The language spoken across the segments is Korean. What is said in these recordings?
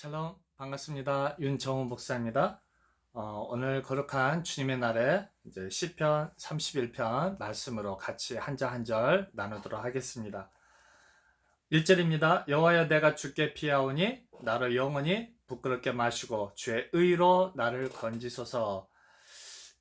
샬롬, 반갑습니다. 윤정훈 목사입니다. 오늘 거룩한 주님의 날에 이제 시편 31편 말씀으로 같이 한 절 한 절 나누도록 하겠습니다. 1절입니다. 여호와여, 내가 주께 피하오니 나를 영원히 부끄럽게 마시고 주의 의로 나를 건지소서.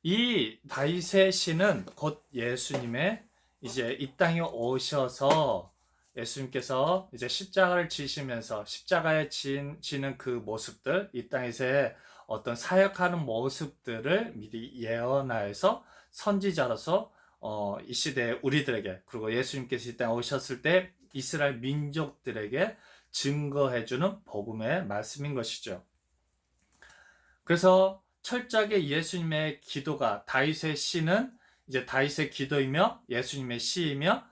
이 다윗의 시는 곧 예수님의 이제 이 땅에 오셔서 예수님께서 이제 십자가를 지시면서 십자가에 지는 그 모습들, 이 땅에서의 어떤 사역하는 모습들을 미리 예언하여서 선지자로서 이 시대에 우리들에게, 그리고 예수님께서 이 땅에 오셨을 때 이스라엘 민족들에게 증거해주는 복음의 말씀인 것이죠. 그래서 철저하게 예수님의 기도가, 다윗의 시는 이제 다윗의 기도이며 예수님의 시이며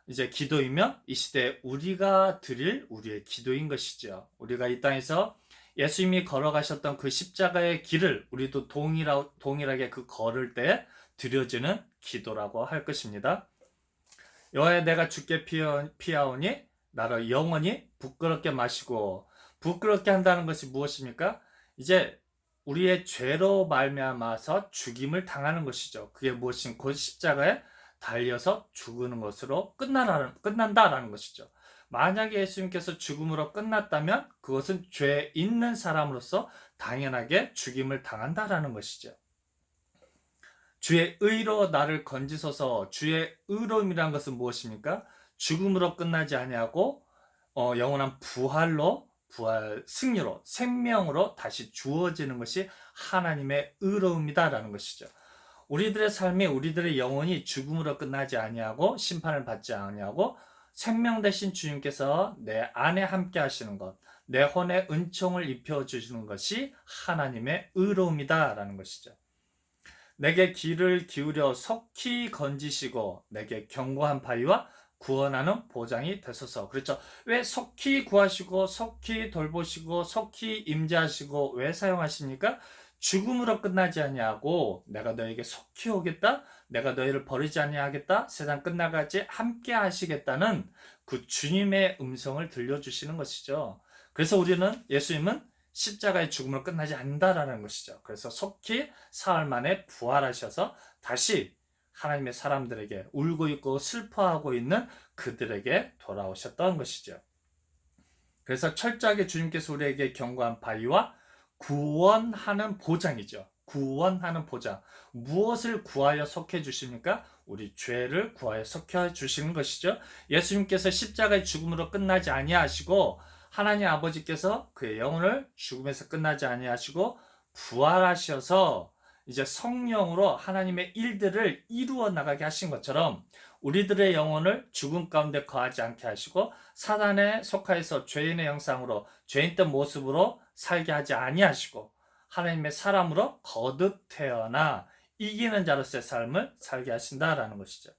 이제 기도이며 이 시대에 우리가 드릴 우리의 기도인 것이죠. 우리가 이 땅에서 예수님이 걸어가셨던 그 십자가의 길을 우리도 동일하게 그 걸을 때 드려지는 기도라고 할 것입니다. 여호와여, 내가 주께 피하오니 나를 영원히 부끄럽게 마시고. 부끄럽게 한다는 것이 무엇입니까? 이제 우리의 죄로 말미암아서 죽임을 당하는 것이죠. 그게 무엇인 곧 십자가에 달려서 죽는 것으로 끝난다라는 것이죠. 만약에 예수님께서 죽음으로 끝났다면 그것은 죄 있는 사람으로서 당연하게 죽임을 당한다라는 것이죠. 주의 의로 나를 건지소서. 주의 의로움이란 것은 무엇입니까? 죽음으로 끝나지 아니하고 영원한 승리로, 생명으로 다시 주어지는 것이 하나님의 의로움이다라는 것이죠. 우리들의 삶이, 우리들의 영혼이 죽음으로 끝나지 아니하고 심판을 받지 아니하고 생명 대신 주님께서 내 안에 함께 하시는 것, 내 혼에 은총을 입혀주시는 것이 하나님의 의로움이다라는 것이죠. 내게 귀를 기울여 속히 건지시고 내게 견고한 바위와 구원하는 보장이 되소서. 그렇죠. 왜 속히 구하시고 속히 돌보시고 속히 임재하시고 왜 사용하십니까? 죽음으로 끝나지 아니하고 내가 너에게 속히 오겠다, 내가 너희를 버리지 아니하겠다, 세상 끝나가지 함께 하시겠다는 그 주님의 음성을 들려주시는 것이죠. 그래서 예수님은 십자가의 죽음으로 끝나지 않는다라는 것이죠. 그래서 속히 사흘 만에 부활하셔서 다시 하나님의 사람들에게, 울고 있고 슬퍼하고 있는 그들에게 돌아오셨던 것이죠. 그래서 철저하게 주님께서 우리에게 경고한 바위와 구원하는 보장이죠. 구원하는 보장. 무엇을 구하여 속해 주십니까? 우리 죄를 구하여 속해 주시는 것이죠. 예수님께서 십자가의 죽음으로 끝나지 아니하시고 하나님 아버지께서 그의 영혼을 죽음에서 끝나지 아니하시고 부활하셔서 이제 성령으로 하나님의 일들을 이루어 나가게 하신 것처럼 우리들의 영혼을 죽음 가운데 거하지 않게 하시고 사단에 속하여서 죄인의 형상으로, 죄인된 모습으로 살게 하지 아니하시고 하나님의 사람으로 거듭 태어나 이기는 자로서의 삶을 살게 하신다라는 것이죠.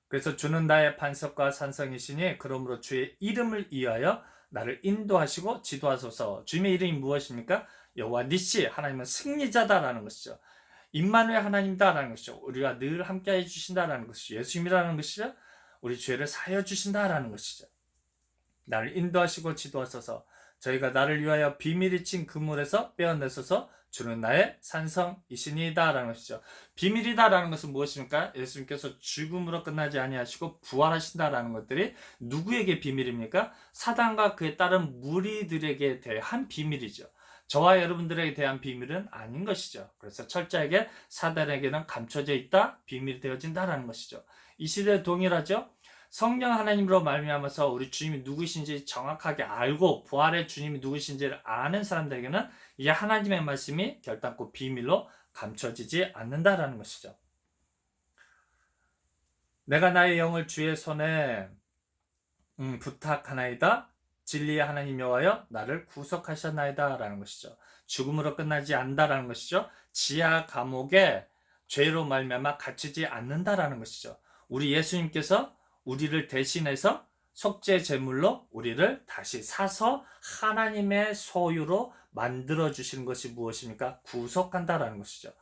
그래서 주는 나의 반석과 산성이시니 그러므로 주의 이름을 위하여 나를 인도하시고 지도하소서. 주님의 이름이 무엇입니까? 여호와 니시, 하나님은 승리자다라는 것이죠. 임마누엘 하나님다라는 것이죠. 우리가 늘 함께해 주신다라는 것이죠. 예수님이라는 것이죠. 우리 죄를 사하여 주신다라는 것이죠. 나를 인도하시고 지도하소서. 저희가 나를 위하여 비밀이 친 그물에서 빼어내소서. 주는 나의 산성이시니다라는 것이죠. 비밀이다라는 것은 무엇입니까? 예수님께서 죽음으로 끝나지 아니하시고 부활하신다라는 것들이 누구에게 비밀입니까? 사단과 그에 따른 무리들에게 대한 비밀이죠. 저와 여러분들에게 대한 비밀은 아닌 것이죠. 그래서 철저하게 사단에게는 감춰져 있다, 비밀이 되어진다라는 것이죠. 이 시대에 동일하죠. 성령 하나님으로 말미암아서 우리 주님이 누구신지 정확하게 알고 부활의 주님이 누구신지를 아는 사람들에게는 이 하나님의 말씀이 결단코 비밀로 감춰지지 않는다라는 것이죠. 내가 나의 영을 주의 손에 부탁하나이다. 진리의 하나님 여호와여 나를 구속하셨나이다 라는 것이죠. 죽음으로 끝나지 않는다라는 것이죠. 지하 감옥에 죄로 말미암아 갇히지 않는다라는 것이죠. 우리 예수님께서 우리를 대신해서 속죄 제물로 우리를 다시 사서 하나님의 소유로 만들어 주시는 것이 무엇입니까? 구속한다라는 것이죠.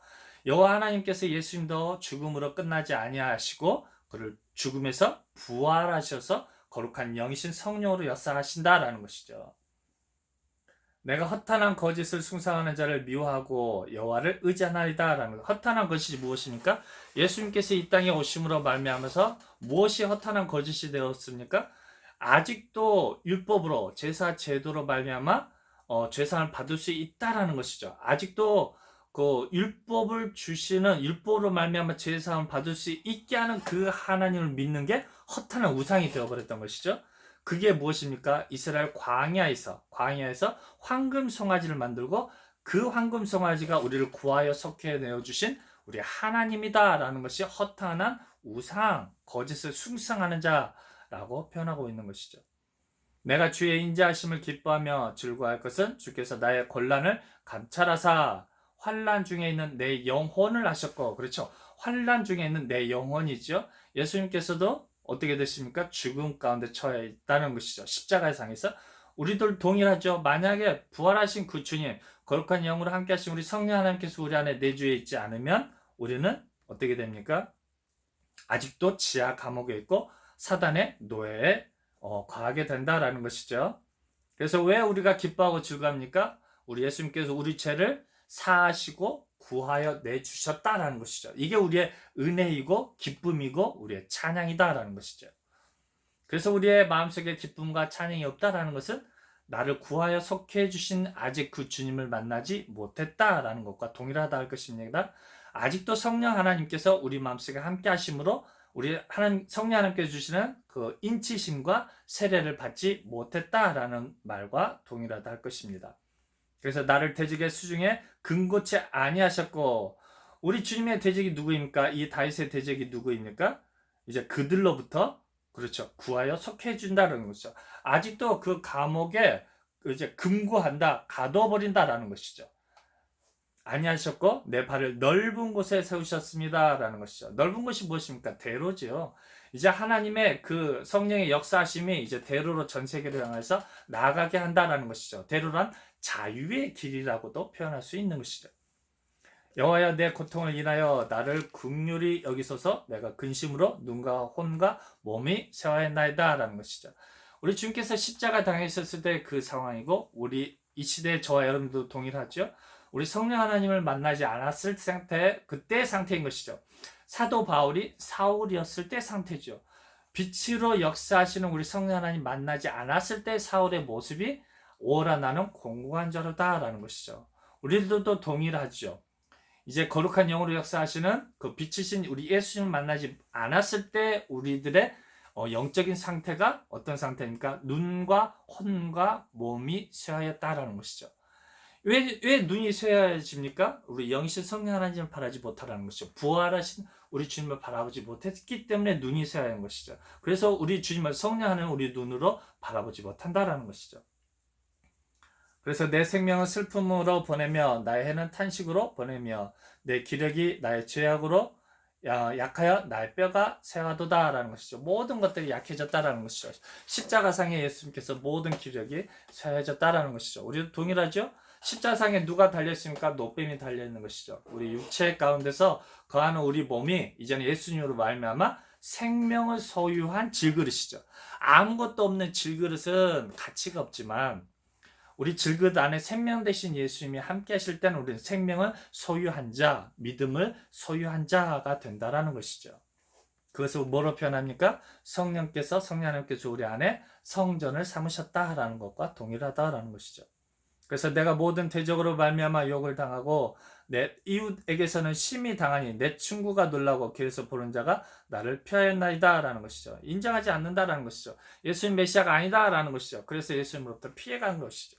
여호와 하나님께서 예수님도 죽음으로 끝나지 아니하시고 그를 죽음에서 부활하셔서 거룩한 영이신 성령으로 역사하신다라는 것이죠. 내가 허탄한 거짓을 숭상하는 자를 미워하고 여호와를 의지하나이다 라는 것. 허탄한 것이 무엇입니까? 예수님께서 이 땅에 오심으로 말미암아서 무엇이 허탄한 거짓이 되었습니까? 아직도 율법으로 제사 제도로 말미암아 죄상을 받을 수 있다라는 것이죠. 아직도 그 율법을 주시는 율법으로 말미암아 죄상을 받을 수 있게 하는 그 하나님을 믿는 게 허탄한 우상이 되어버렸던 것이죠. 그게 무엇입니까? 이스라엘 광야에서 황금 송아지를 만들고 그 황금 송아지가 우리를 구하여 속해 내어 주신 우리 하나님이다라는 것이 허탄한 우상, 거짓을 숭상하는 자라고 표현하고 있는 것이죠. 내가 주의 인자하심을 기뻐하며 즐거워할 것은 주께서 나의 곤란을 감찰하사 환난 중에 있는 내 영혼을 하셨고, 그렇죠? 환난 중에 있는 내 영혼이죠. 예수님께서도 어떻게 되십니까? 죽음 가운데 처해 있다는 것이죠. 십자가의 상에서. 우리들 동일하죠. 만약에 부활하신 그 주님, 거룩한 영으로 함께 하신 우리 성령 하나님께서 우리 안에 내주해 있지 않으면 우리는 어떻게 됩니까? 아직도 지하 감옥에 있고 사단의 노예에 거하게 된다라는 것이죠. 그래서 왜 우리가 기뻐하고 즐거합니까? 우리 예수님께서 우리 죄를 사하시고 구하여 내주셨다라는 것이죠. 이게 우리의 은혜이고 기쁨이고 우리의 찬양이다라는 것이죠. 그래서 우리의 마음속에 기쁨과 찬양이 없다라는 것은 나를 구하여 속해 주신 아직 그 주님을 만나지 못했다라는 것과 동일하다 할 것입니다. 아직도 성령 하나님께서 우리 마음속에 함께 하심으로 우리 성령 하나님께서 주시는 그 인치심과 세례를 받지 못했다라는 말과 동일하다 할 것입니다. 그래서 나를 대적의 수중에 근고치 아니하셨고, 우리 주님의 대적이 누구입니까? 이 다윗의 대적이 누구입니까? 이제 그들로부터, 그렇죠, 구하여 속해 준다는 것이죠. 아직도 그 감옥에 이제 금고한다, 가둬버린다라는 것이죠. 아니하셨고 내 발을 넓은 곳에 세우셨습니다라는 것이죠. 넓은 곳이 무엇입니까? 대로지요. 이제 하나님의 그 성령의 역사하심이 이제 대로로 전 세계를 향해서 나아가게 한다라는 것이죠. 대로란 자유의 길이라고도 표현할 수 있는 것이죠. 여호와여 내 고통을 인하여 나를 긍휼히 여기소서. 내가 근심으로 눈과 혼과 몸이 쇠하였나이다라는 것이죠. 우리 주님께서 십자가 당하셨을 때 그 상황이고 우리 이 시대의 저와 여러분도 동일하죠. 우리 성령 하나님을 만나지 않았을 상태, 그때의 상태인 것이죠. 사도 바울이 사울이었을 때 상태죠. 빛으로 역사하시는 우리 성령 하나님 만나지 않았을 때 사울의 모습이 오라 나는 공고한 자로다라는 것이죠. 우리들도 동일하죠. 이제 거룩한 영으로 역사하시는 그 빛이신 우리 예수님을 만나지 않았을 때 우리들의 영적인 상태가 어떤 상태입니까? 눈과 혼과 몸이 쇠하였다라는 것이죠. 왜 눈이 쇠하여집니까? 우리 영신 성령 하나님을 바라지 못하라는 것이죠. 부활하신 우리 주님을 바라보지 못했기 때문에 눈이 쇠하는 것이죠. 그래서 우리 주님을 성령 하나님 우리 눈으로 바라보지 못한다라는 것이죠. 그래서 내 생명은 슬픔으로 보내며 나의 해는 탄식으로 보내며 내 기력이 나의 죄악으로 약하여 나의 뼈가 쇠하도다라는 것이죠. 모든 것들이 약해졌다라는 것이죠. 십자가상에 예수님께서 모든 기력이 쇠해졌다라는 것이죠. 우리도 동일하죠? 십자가상에 누가 달려있습니까? 노뱀이 달려있는 것이죠. 우리 육체 가운데서 거하는 우리 몸이 이제는 예수님으로 말미암아 생명을 소유한 질그릇이죠. 아무것도 없는 질그릇은 가치가 없지만 우리 질그릇 안에 생명 대신 예수님이 함께 하실 때는 우리는 생명을 소유한 자, 믿음을 소유한 자가 된다라는 것이죠. 그것을 뭐로 표현합니까? 성령 하나님께서 우리 안에 성전을 삼으셨다라는 것과 동일하다라는 것이죠. 그래서 내가 모든 대적으로 말미암아 욕을 당하고 내 이웃에게서는 심히 당하니 내 친구가 놀라고 길에서 보는 자가 나를 피하였나이다라는 것이죠. 인정하지 않는다라는 것이죠. 예수님 메시아가 아니다라는 것이죠. 그래서 예수님으로부터 피해간 것이죠.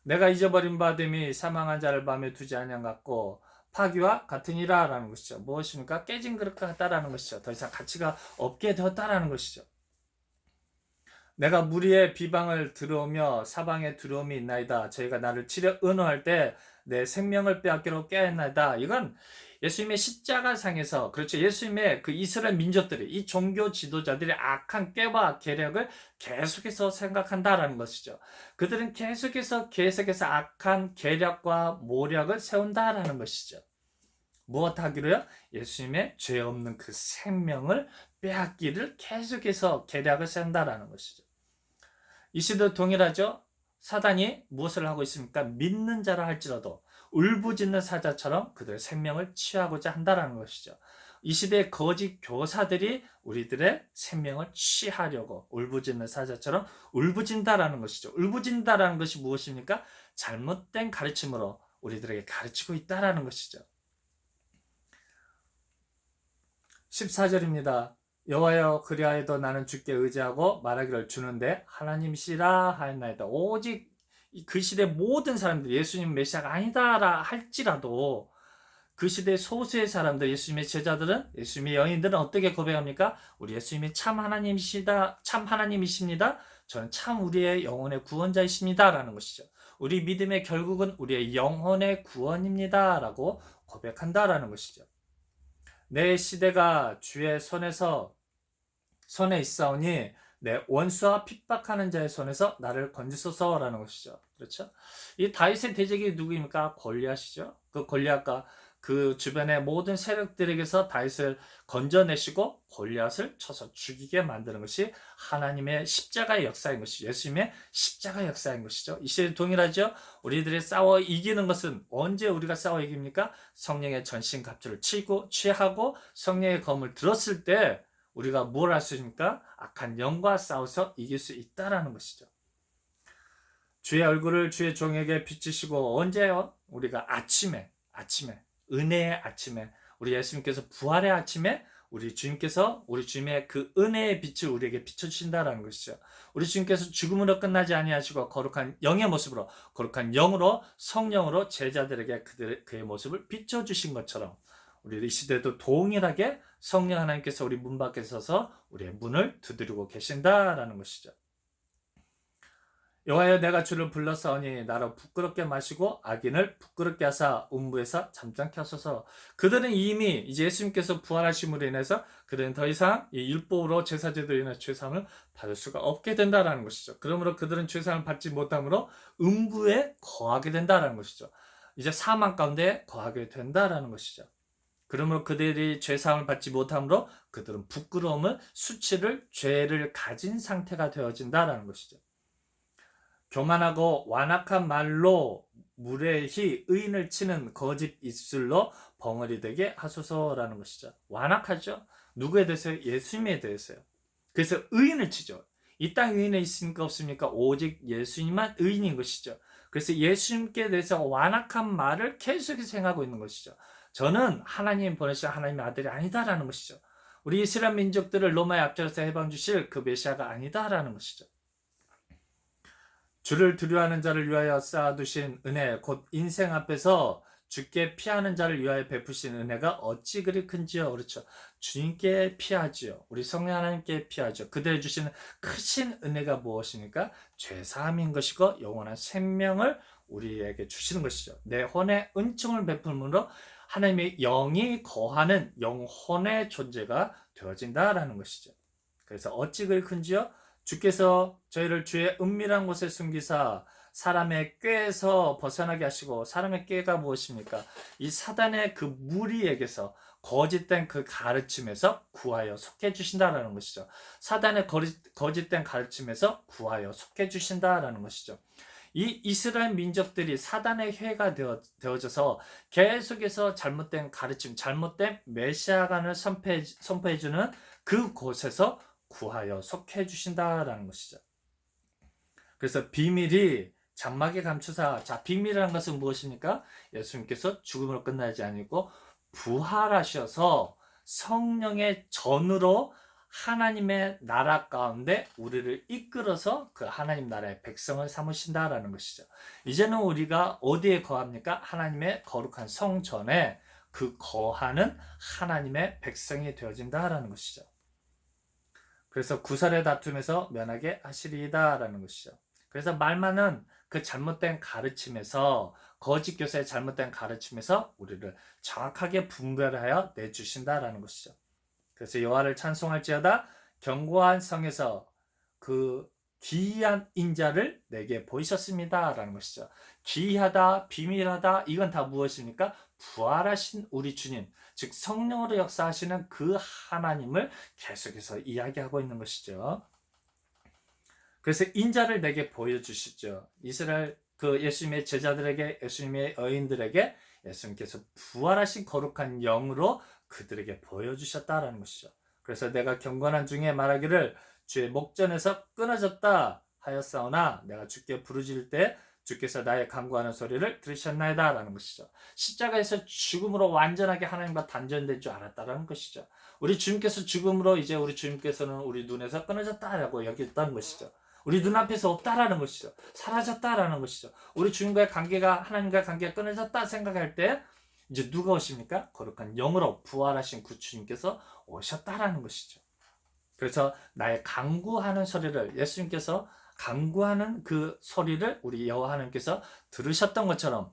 내가 잊어버린 바 됨이 사망한 자를 밤에 두지 아니한 같고 파기와 같으니라라는 것이죠. 무엇입니까? 깨진 그릇 같다라는 것이죠. 더 이상 가치가 없게 되었다라는 것이죠. 내가 무리의 비방을 들어오며 사방에 두려움이 있나이다. 저희가 나를 치려 은호할 때 내 생명을 빼앗기로 깨어나이다. 이건 예수님의 십자가상에서, 그렇죠, 예수님의 그 이스라엘 민족들이, 이 종교 지도자들의 악한 꾀와 계략을 계속해서 생각한다라는 것이죠. 그들은 계속해서 악한 계략과 모략을 세운다라는 것이죠. 무엇 하기로요? 예수님의 죄 없는 그 생명을 빼앗기를 계속해서 계략을 세운다라는 것이죠. 이 시도 동일하죠? 사단이 무엇을 하고 있습니까? 믿는 자라 할지라도 울부짖는 사자처럼 그들의 생명을 취하고자 한다라는 것이죠. 이 시대의 거짓 교사들이 우리들의 생명을 취하려고 울부짖는 사자처럼 울부짖다라는 것이죠. 울부짖다라는 것이 무엇입니까? 잘못된 가르침으로 우리들에게 가르치고 있다라는 것이죠. 14절입니다. 여호와여 그리하여도 나는 주께 의지하고 말하기를 주는데 하나님이시라 하였나이다. 오직 그 시대 모든 사람들이 예수님 메시아가 아니다라 할지라도 그 시대 소수의 사람들, 예수님의 제자들은, 예수님의 여인들은 어떻게 고백합니까? 우리 예수님이 참 하나님이시다, 참 하나님이십니다. 저는 참 우리의 영혼의 구원자이십니다. 라는 것이죠. 우리 믿음의 결국은 우리의 영혼의 구원입니다. 라고 고백한다라는 것이죠. 내 시대가 주의 손에 있사오니 내 원수와 핍박하는 자의 손에서 나를 건지소서라는 것이죠. 그렇죠? 이 다윗의 대적이 누구입니까? 골리앗이죠. 그 골리앗과 그 주변의 모든 세력들에게서 다윗을 건져내시고 골리앗을 쳐서 죽이게 만드는 것이 하나님의 십자가의 역사인 것이죠. 예수님의 십자가의 역사인 것이죠. 이 시대 동일하죠. 우리들이 싸워 이기는 것은 언제 우리가 싸워 이깁니까? 성령의 전신갑주를 취하고 성령의 검을 들었을 때 우리가 뭘 할 수 있습니까? 악한 영과 싸워서 이길 수 있다라는 것이죠. 주의 얼굴을 주의 종에게 비추시고 언제요? 우리가 아침에 은혜의 아침에 우리 예수님께서 부활의 아침에 우리 주님의 그 은혜의 빛을 우리에게 비춰주신다라는 것이죠. 우리 주님께서 죽음으로 끝나지 아니하시고 거룩한 영의 모습으로 거룩한 영으로 성령으로 제자들에게 그의 모습을 비춰주신 것처럼 우리 이 시대도 동일하게 성령 하나님께서 우리 문 밖에 서서 우리의 문을 두드리고 계신다라는 것이죠. 여호와여 내가 주를 불렀사오니 나로 부끄럽게 마시고 악인을 부끄럽게 하사 음부에서 잠잠케 하소서. 그들은 이미 이제 예수님께서 부활하심으로 인해서 그들은 더 이상 이 율법으로 제사제도로 인해 죄사함을 받을 수가 없게 된다라는 것이죠. 그러므로 그들은 죄사함을 받지 못함으로 음부에 거하게 된다라는 것이죠. 이제 사망 가운데 거하게 된다라는 것이죠. 그러므로 그들이 죄사함을 받지 못함으로 그들은 부끄러움을 수치를 죄를 가진 상태가 되어진다라는 것이죠. 교만하고 완악한 말로 무례히 의인을 치는 거짓 입술로 벙어리 되게 하소서라는 것이죠. 완악하죠. 누구에 대해서요? 예수님에 대해서요. 그래서 의인을 치죠. 이 땅 의인이 있습니까 없습니까? 오직 예수님만 의인인 것이죠. 그래서 예수님께 대해서 완악한 말을 계속해서 행하고 있는 것이죠. 저는 하나님 보내신 하나님의 아들이 아니다라는 것이죠. 우리 이스라엘 민족들을 로마에 앞장서 해방 주실 그 메시아가 아니다라는 것이죠. 주를 두려워하는 자를 위하여 쌓아두신 은혜 곧 인생 앞에서 주께 피하는 자를 위하여 베푸신 은혜가 어찌 그리 큰지요. 그렇죠. 주님께 피하지요. 우리 성령 하나님께 피하죠. 그들이 주시는 크신 은혜가 무엇입니까? 죄사함인 것이고 영원한 생명을 우리에게 주시는 것이죠. 내 혼의 은총을 베풀므로 하나님의 영이 거하는 영혼의 존재가 되어진다라는 것이죠. 그래서 어찌 그리 큰지요? 주께서 저희를 주의 은밀한 곳에 숨기사 사람의 꾀에서 벗어나게 하시고, 사람의 꾀가 무엇입니까? 이 사단의 그 무리에게서 거짓된 그 가르침에서 구하여 속해 주신다라는 것이죠. 사단의 거짓된 가르침에서 구하여 속해 주신다라는 것이죠. 이 이스라엘 민족들이 사단의 훼가 되어져서 계속해서 잘못된 가르침, 잘못된 메시아관을 선포해주는 그곳에서 구하여 속해 주신다라는 것이죠. 그래서 비밀이 장막에 감추사, 자, 비밀이라는 것은 무엇입니까? 예수님께서 죽음으로 끝나지 아니고 부활하셔서 성령의 전으로 하나님의 나라 가운데 우리를 이끌어서 그 하나님 나라의 백성을 삼으신다라는 것이죠. 이제는 우리가 어디에 거합니까? 하나님의 거룩한 성전에 그 거하는 하나님의 백성이 되어진다라는 것이죠. 그래서 구설의 다툼에서 면하게 하시리이다라는 것이죠. 그래서 말 많은 그 잘못된 가르침에서, 거짓 교사의 잘못된 가르침에서 우리를 정확하게 분별하여 내주신다라는 것이죠. 그래서 여호와를 찬송할지어다 견고한 성에서 그 기이한 인자를 내게 보이셨습니다라는 것이죠. 기이하다, 비밀하다, 이건 다 무엇입니까? 부활하신 우리 주님, 즉 성령으로 역사하시는 그 하나님을 계속해서 이야기하고 있는 것이죠. 그래서 인자를 내게 보여주시죠. 이스라엘 그 예수님의 제자들에게, 예수님의 의인들에게 예수님께서 부활하신 거룩한 영으로 그들에게 보여주셨다라는 것이죠. 그래서 내가 경건한 중에 말하기를 주의 목전에서 끊어졌다 하였사오나 내가 주께 부르짖을 때 주께서 나의 간구하는 소리를 들으셨나이다 라는 것이죠. 십자가에서 죽음으로 완전하게 하나님과 단절된 줄 알았다라는 것이죠. 우리 주님께서 죽음으로 이제 우리 주님께서는 우리 눈에서 끊어졌다라고 여겼다는 것이죠. 우리 눈앞에서 없다라는 것이죠. 사라졌다라는 것이죠. 우리 주님과의 관계가, 하나님과의 관계가 끊어졌다 생각할 때 이제 누가 오십니까? 거룩한 영으로 부활하신 그 주님께서 오셨다라는 것이죠. 그래서 나의 간구하는 소리를, 예수님께서 간구하는 그 소리를 우리 여호와 하나님께서 들으셨던 것처럼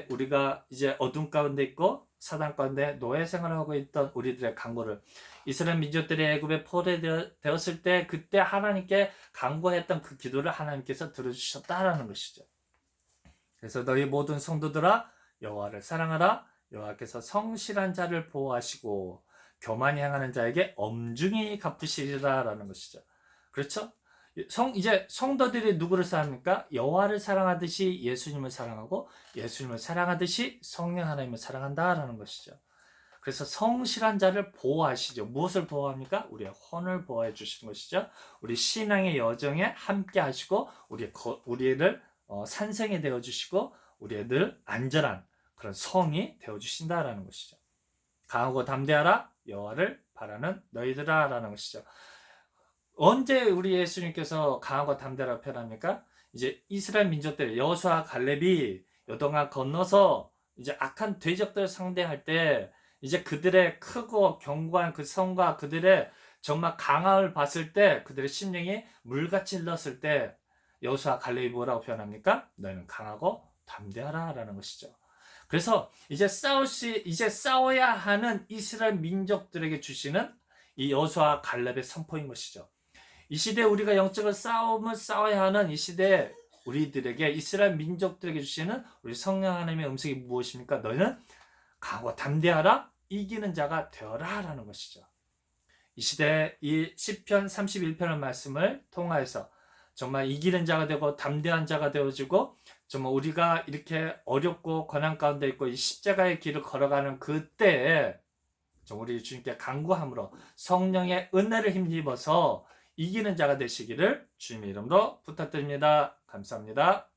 우리가 이제 어둠 가운데 있고 사단 가운데 노예 생활하고 있던 우리들의 간구를, 이스라엘 민족들이 애굽에 포로되었을 때 그때 하나님께 간구했던 그 기도를 하나님께서 들어주셨다라는 것이죠. 그래서 너희 모든 성도들아 여호와를 사랑하라. 여호와께서 성실한 자를 보호하시고 교만히 행하는 자에게 엄중히 갚으시리라라는 것이죠. 그렇죠? 이제 성도들이 누구를 사랑합니까? 여호와를 사랑하듯이 예수님을 사랑하고 예수님을 사랑하듯이 성령 하나님을 사랑한다라는 것이죠. 그래서 성실한 자를 보호하시죠. 무엇을 보호합니까? 우리의 혼을 보호해 주시는 것이죠. 우리 신앙의 여정에 함께 하시고 우리를 산성이 되어 주시고 우리의 늘 안전한 그런 성이 되어 주신다라는 것이죠. 강하고 담대하라 여호와를 바라는 너희들아라는 것이죠. 언제 우리 예수님께서 강하고 담대하라 표현합니까? 이제 이스라엘 민족들 여호수아 갈렙이 요동강 건너서 이제 악한 대적들을 상대할 때 이제 그들의 크고 견고한 그 성과 그들의 정말 강함을 봤을 때 그들의 심령이 물같이 흘렀을 때 여호수아 갈렙이 뭐라고 표현합니까? 너희는 강하고 담대하라라는 것이죠. 그래서 이제 싸워야 하는 이스라엘 민족들에게 주시는 이 여호수아 갈렙의 선포인 것이죠. 이 시대에 우리가 영적인 싸움을 싸워야 하는 이 시대에 우리들에게 이스라엘 민족들에게 주시는 우리 성령 하나님의 음성이 무엇입니까? 너희는 강하고 담대하라 이기는 자가 되어라 라는 것이죠. 이 시대에 이 시편 31편의 말씀을 통하여서 정말 이기는 자가 되고 담대한 자가 되어지고 정말 우리가 이렇게 어렵고 고난 가운데 있고 이 십자가의 길을 걸어가는 그때에 우리 주님께 간구함으로 성령의 은혜를 힘입어서 이기는 자가 되시기를 주님의 이름으로 부탁드립니다. 감사합니다.